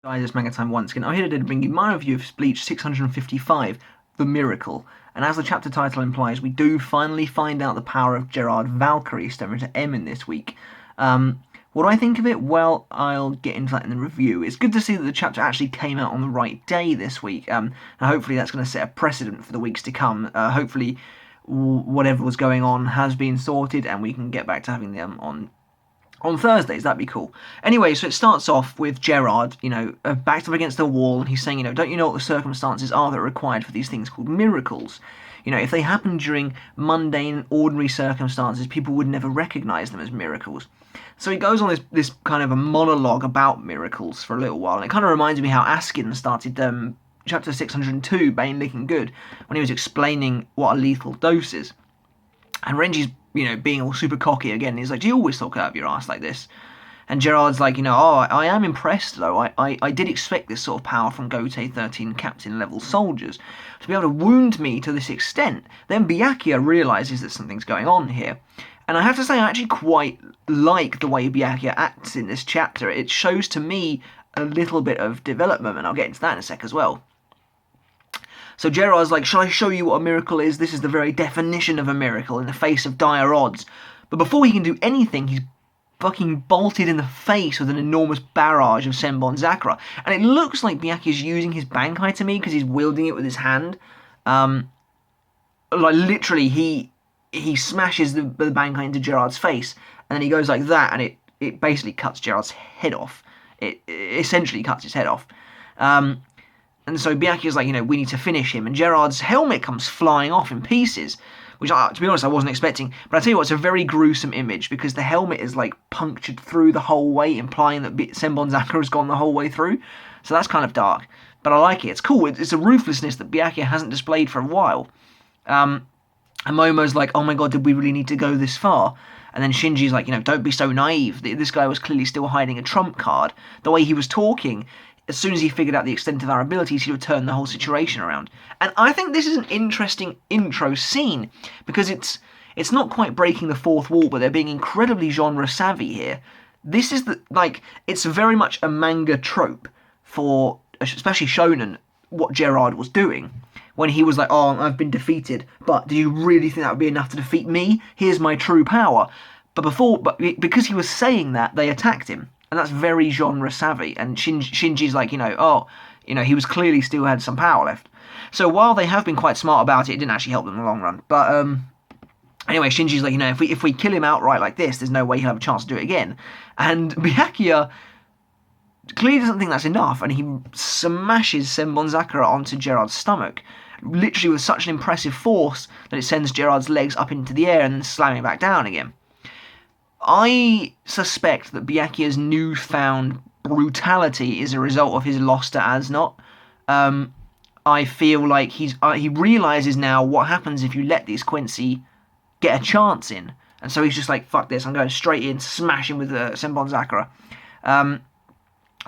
Guys, it's Manga time once again. I'm here today to bring you my review of Bleach 655, The Miracle. And as the chapter title implies, we do finally find out the power of Gerard Valkyrie, stemming to M in this week. What do I think of it? Well, I'll get into that in the review. It's good to see that the chapter actually came out on the right day this week, and hopefully that's going to set a precedent for the weeks to come. Hopefully whatever was going on has been sorted, and we can get back to having them on Thursdays. That'd be cool. Anyway, so it starts off with Gerard, backed up against the wall, and he's saying, don't you know what the circumstances are that are required for these things called miracles? If they happen during mundane, ordinary circumstances, people would never recognise them as miracles. So he goes on this kind of a monologue about miracles for a little while, and it kind of reminds me how Askin started chapter 602, Bane Looking Good, when he was explaining what a lethal dose is. And Renji's, being all super cocky again. He's like, do you always talk out of your ass like this? And Gerard's like, I am impressed, though. I did expect this sort of power from Gotei 13 captain-level soldiers. To be able to wound me to this extent. Then Byakuya realises that something's going on here. And I have to say, I actually quite like the way Byakuya acts in this chapter. It shows to me a little bit of development, and I'll get into that in a sec as well. So Gerard's like, shall I show you what a miracle is? This is the very definition of a miracle in the face of dire odds. But before he can do anything, he's fucking bolted in the face with an enormous barrage of Senbon Zakura. And it looks like Byakuya's using his Bankai to me because he's wielding it with his hand. Literally, he smashes the Bankai into Gerard's face, and then he goes like that, and it basically cuts Gerard's head off. It essentially cuts his head off. And so Byakuya's like, we need to finish him. And Gerard's helmet comes flying off in pieces, which, to be honest, I wasn't expecting. But I tell you what, it's a very gruesome image because the helmet is, punctured through the whole way, implying that Senbon Zakura has gone the whole way through. So that's kind of dark. But I like it. It's cool. It's a ruthlessness that Byakuya hasn't displayed for a while. And Momo's like, oh my god, did we really need to go this far? And then Shinji's like, don't be so naive. This guy was clearly still hiding a trump card. The way he was talking, as soon as he figured out the extent of our abilities, he would turn the whole situation around. And I think this is an interesting intro scene, because it's not quite breaking the fourth wall, but they're being incredibly genre savvy here. This is it's very much a manga trope for, especially shonen, what Gerard was doing. When he was like, oh, I've been defeated, but do you really think that would be enough to defeat me? Here's my true power. But because he was saying that, they attacked him. And that's very genre savvy. And Shinji's like, he was clearly still had some power left. So while they have been quite smart about it, it didn't actually help them in the long run. But anyway, Shinji's like, if we kill him outright like this, there's no way he'll have a chance to do it again. And Byakuya clearly doesn't think that's enough, and he smashes Senbon Zakura onto Gerard's stomach, literally with such an impressive force that it sends Gerard's legs up into the air and then slamming back down again. I suspect that Byakuya's newfound brutality is a result of his loss to Asnot. I feel like he realises now what happens if you let this Quincy get a chance in. And so he's just like, fuck this, I'm going straight in, smashing with Senbon Zakura.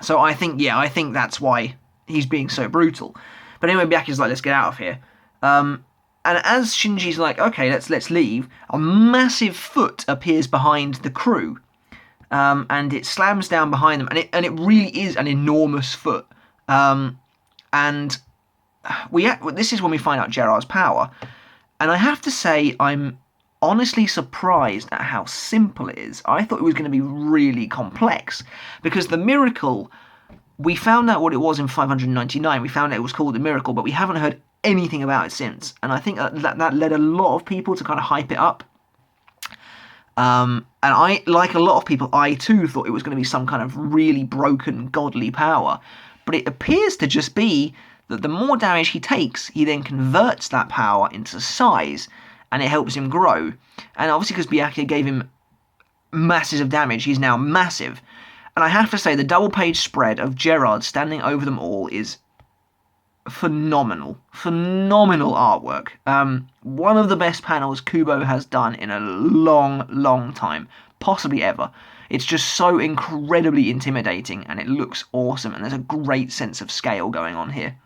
So I think that's why he's being so brutal. But anyway, Byakuya's like, let's get out of here. And as Shinji's like, okay, let's leave, a massive foot appears behind the crew, and it slams down behind them, and it really is an enormous foot. And this is when we find out Gerard's power, and I have to say I'm honestly surprised at how simple it is. I thought it was going to be really complex, because the miracle, we found out what it was in 599. We found out it was called the miracle, but we haven't heard anything about it since, and I think that led a lot of people to kind of hype it up. And I, like a lot of people, I too thought it was going to be some kind of really broken godly power, but it appears to just be that the more damage he takes, he then converts that power into size, and it helps him grow. And obviously, because Byakuya gave him masses of damage, he's now massive. And I have to say, the double-page spread of Gerard standing over them all is phenomenal artwork. One of the best panels Kubo has done in a long time, possibly ever. It's just so incredibly intimidating, and it looks awesome, and there's a great sense of scale going on here.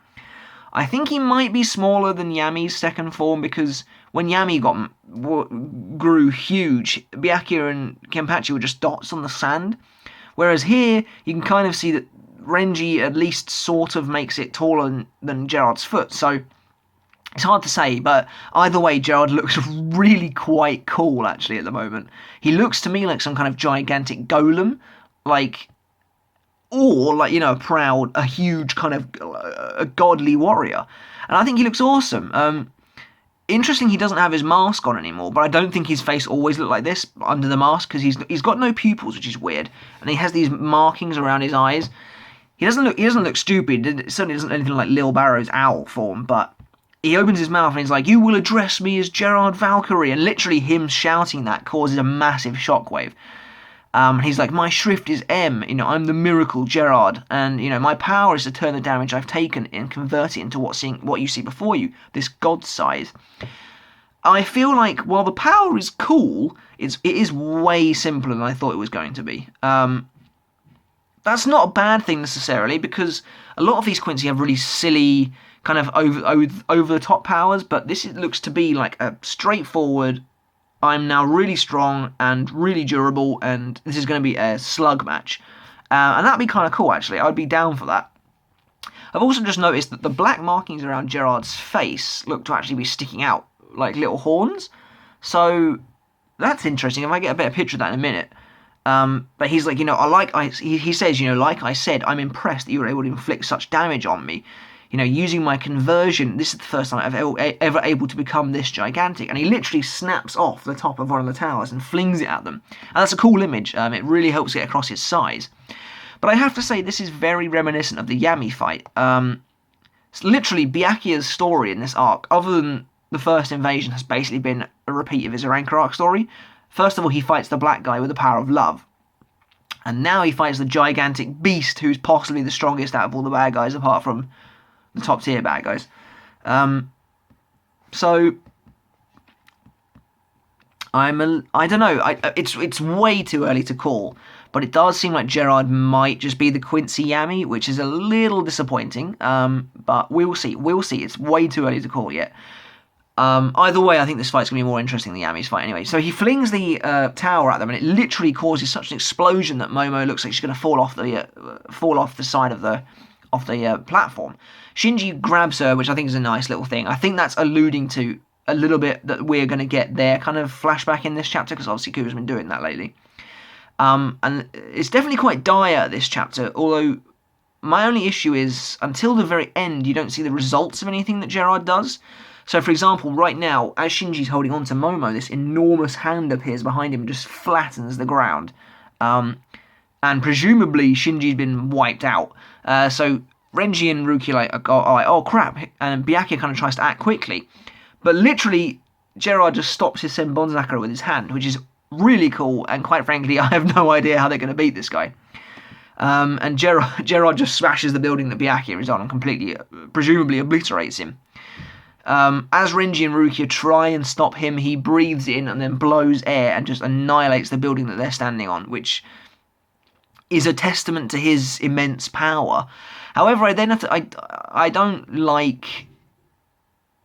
I think he might be smaller than Yami's second form, because when Yami grew huge, Byakuya and Kenpachi were just dots on the sand, whereas here you can kind of see that Renji at least sort of makes it taller than Gerard's foot, so it's hard to say, but either way, Gerard looks really quite cool, actually, at the moment. He looks to me like some kind of gigantic golem, like, or like, you know, a huge kind of a godly warrior. And I think he looks awesome. Interesting, he doesn't have his mask on anymore, but I don't think his face always looked like this under the mask, because he's got no pupils, which is weird, and he has these markings around his eyes. He doesn't look stupid. It certainly doesn't look anything like Lil Barrow's owl form, but he opens his mouth and he's like, "You will address me as Gerard Valkyrie," and literally him shouting that causes a massive shockwave. He's like, "My schrift is M, you know, I'm the miracle Gerard, and, you know, my power is to turn the damage I've taken and convert it into what you see before you, this god size." I feel like, while the power is cool, it is way simpler than I thought it was going to be. That's not a bad thing necessarily, because a lot of these Quincy have really silly, kind of over-the-top powers, but this looks to be like a straightforward, I'm now really strong and really durable, and this is going to be a slug match. And that'd be kind of cool, actually. I'd be down for that. I've also just noticed that the black markings around Gerard's face look to actually be sticking out, like little horns. So that's interesting. If I get a better picture of that in a minute. But he's like, you know, he says, you know, like I said, I'm impressed that you were able to inflict such damage on me. You know, using my conversion, this is the first time I've ever able to become this gigantic. And he literally snaps off the top of one of the towers and flings it at them. And that's a cool image. It really helps get across his size. But I have to say, this is very reminiscent of the Yami fight. It's literally Byakuya's story in this arc, other than the first invasion, has basically been a repeat of his Aranka arc story. First of all, he fights the black guy with the power of love. And now he fights the gigantic beast, who's possibly the strongest out of all the bad guys, apart from the top tier bad guys. So I don't know. It's way too early to call, but it does seem like Gerard might just be the Quincy Yami, which is a little disappointing. But we will see. We'll see. It's way too early to call yet. Either way, I think this fight's going to be more interesting than Yami's fight anyway. So he flings the tower at them, and it literally causes such an explosion that Momo looks like she's going to fall off the side of the platform. Shinji grabs her, which I think is a nice little thing. I think that's alluding to a little bit that we're going to get their kind of flashback in this chapter, because obviously Kuba's been doing that lately. And it's definitely quite dire, this chapter, although my only issue is, until the very end, you don't see the results of anything that Gerard does. So, for example, right now, as Shinji's holding on to Momo, this enormous hand appears behind him and just flattens the ground. And presumably, Shinji's been wiped out. So Renji and Ruki are like, oh crap, and Byakuya kind of tries to act quickly. But literally, Gerard just stops his Senbonzakura with his hand, which is really cool, and quite frankly, I have no idea how they're going to beat this guy. And Gerard just smashes the building that Byakuya is on and completely, presumably, obliterates him. As Renji and Rukia try and stop him, he breathes in and then blows air and just annihilates the building that they're standing on, which is a testament to his immense power. However, I don't like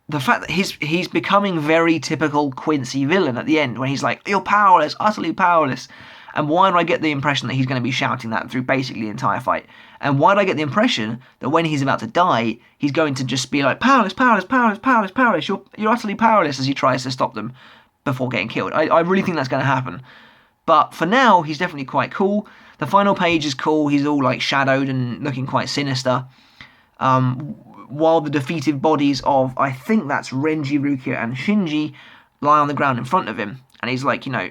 the fact that he's becoming very typical Quincy villain at the end, when he's like, "You're powerless, utterly powerless." And why do I get the impression that he's going to be shouting that through basically the entire fight? And why do I get the impression that when he's about to die, he's going to just be like, "Powerless, powerless, powerless, powerless, powerless, you're utterly powerless," as he tries to stop them before getting killed. I really think that's going to happen. But for now, he's definitely quite cool. The final page is cool. He's all like shadowed and looking quite sinister. While the defeated bodies of, I think that's Renji, Rukia, and Shinji, lie on the ground in front of him. And he's like, you know,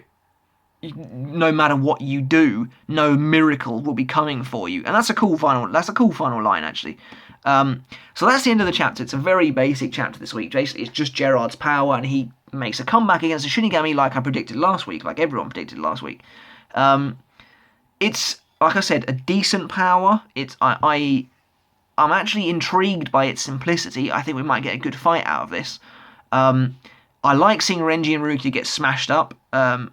no matter what you do, no miracle will be coming for you. And that's a cool final line, actually. So that's the end of the chapter. It's a very basic chapter this week. Basically, it's just Gerard's power, and he makes a comeback against the Shinigami, like I predicted last week, like everyone predicted last week. It's, like I said, a decent power. I'm actually intrigued by its simplicity. I think we might get a good fight out of this. I like seeing Renji and Ruki get smashed up. I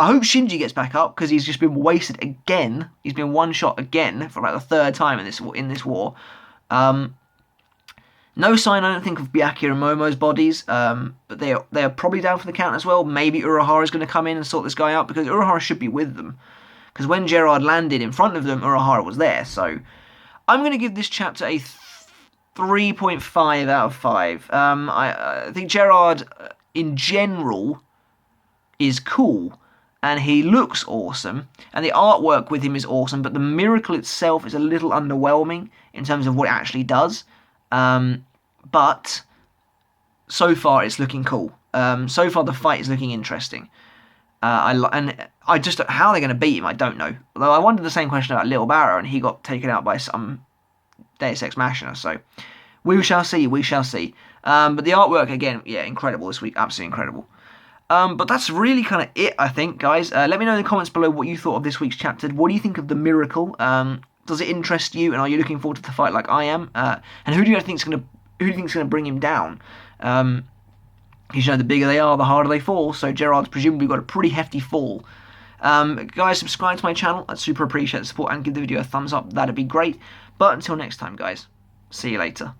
hope Shinji gets back up, because he's just been wasted again. He's been one shot again for about the third time in this war. No sign, I don't think, of Byakuya and Momo's bodies, but they are probably down for the count as well. Maybe Urahara's going to come in and sort this guy out, because Urahara should be with them. because when Gerard landed in front of them, Urahara was there. So I'm going to give this chapter a 3.5 out of 5. I think Gerard, in general, is cool, and he looks awesome, and the artwork with him is awesome, but the miracle itself is a little underwhelming in terms of what it actually does. But so far it's looking cool. So far the fight is looking interesting. And I just, how they're going to beat him, I don't know. Although I wondered the same question about Little Barrow, and he got taken out by some Deus Ex Machina, so we shall see, we shall see. But the artwork, again, yeah, incredible this week, absolutely incredible. But that's really kind of it, I think, guys. Let me know in the comments below what you thought of this week's chapter. What do you think of the miracle? Does it interest you, and are you looking forward to the fight like I am? And who do you think is going to bring him down? You know, the bigger they are, the harder they fall. So Gerard's presumably got a pretty hefty fall. Guys, subscribe to my channel. I'd super appreciate the support, and give the video a thumbs up. That'd be great. But until next time, guys, see you later.